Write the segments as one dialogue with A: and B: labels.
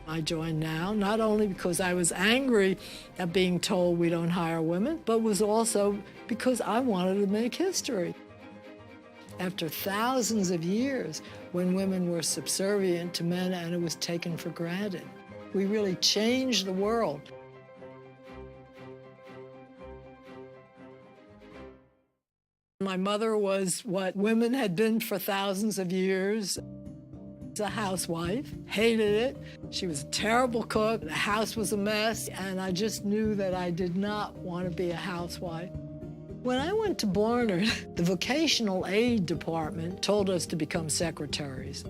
A: I joined NOW, not only because I was angry at being told we don't hire women, but was also because I wanted to make history. After thousands of years, when women were subservient to men and it was taken for granted, we really changed the world. My mother was what women had been for thousands of years. A housewife, hated it. She was a terrible cook. The house was a mess, and I just knew that I did not want to be a housewife. When I went to Barnard, the vocational aid department told us to become secretaries.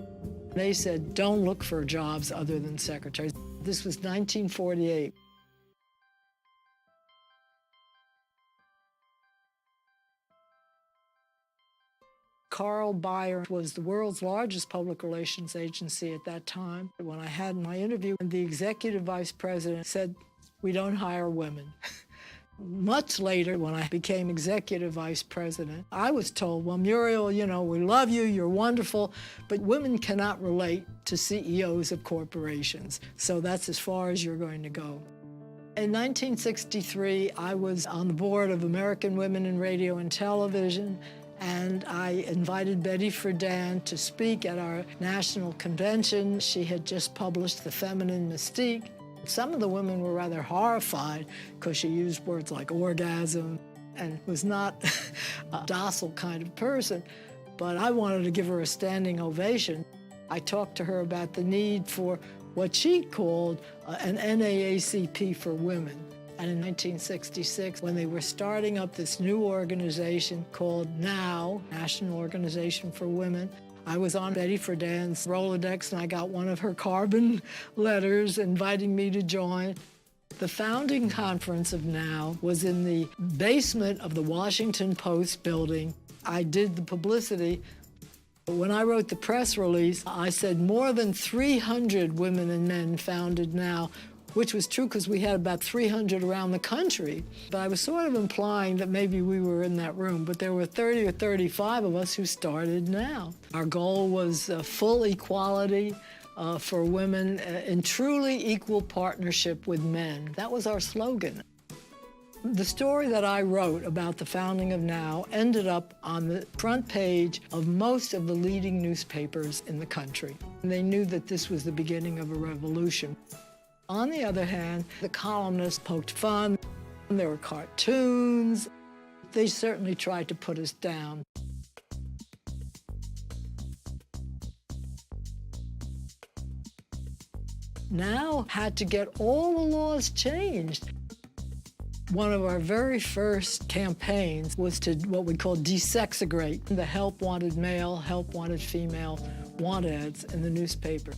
A: They said, don't look for jobs other than secretaries. This was 1948. Carl Bayer was the world's largest public relations agency at that time. When I had my interview, the executive vice president said, we don't hire women. Much later, when I became executive vice president, I was told, well, Muriel, you know, we love you, you're wonderful, but women cannot relate to CEOs of corporations, so that's as far as you're going to go. In 1963, I was on the board of American Women in Radio and Television, and I invited Betty Friedan to speak at our national convention. She had just published The Feminine Mystique. Some of the women were rather horrified because she used words like orgasm and was not a docile kind of person, but I wanted to give her a standing ovation. I talked to her about the need for what she called an NAACP for women. And in 1966, when they were starting up this new organization called NOW, National Organization for Women, I was on Betty Friedan's Rolodex, and I got one of her carbon letters inviting me to join. The founding conference of NOW was in the basement of the Washington Post building. I did the publicity. When I wrote the press release, I said more than 300 women and men founded NOW, which was true because we had about 300 around the country. But I was sort of implying that maybe we were in that room, but there were 30 or 35 of us who started NOW. Our goal was full equality for women in truly equal partnership with men. That was our slogan. The story that I wrote about the founding of NOW ended up on the front page of most of the leading newspapers in the country. And they knew that this was the beginning of a revolution. On the other hand, the columnists poked fun. There were cartoons. They certainly tried to put us down. NOW had to get all the laws changed. One of our very first campaigns was to what we call desexagregate the help wanted male, help wanted female want ads in the newspaper.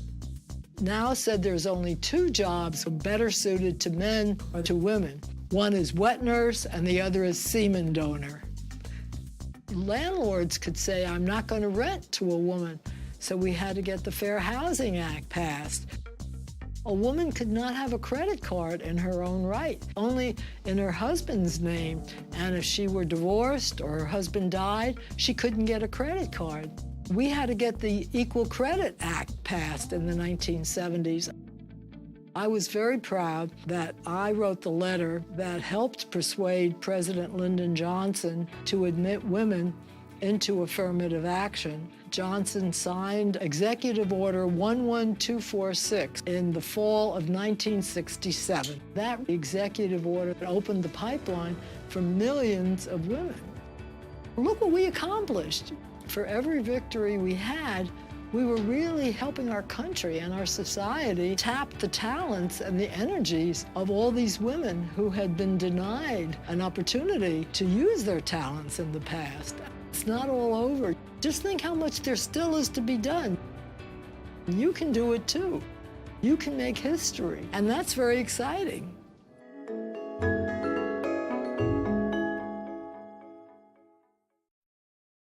A: NOW said there's only two jobs better suited to men or to women. One is wet nurse and the other is semen donor. Landlords could say, I'm not going to rent to a woman, so we had to get the Fair Housing Act passed. A woman could not have a credit card in her own right, only in her husband's name. And if she were divorced or her husband died, she couldn't get a credit card. We had to get the Equal Credit Act passed in the 1970s. I was very proud that I wrote the letter that helped persuade President Lyndon Johnson to admit women into affirmative action. Johnson signed Executive Order 11246 in the fall of 1967. That executive order opened the pipeline for millions of women. Look what we accomplished. For every victory we had, we were really helping our country and our society tap the talents and the energies of all these women who had been denied an opportunity to use their talents in the past. It's not all over. Just think how much there still is to be done. You can do it too. You can make history, and that's very exciting.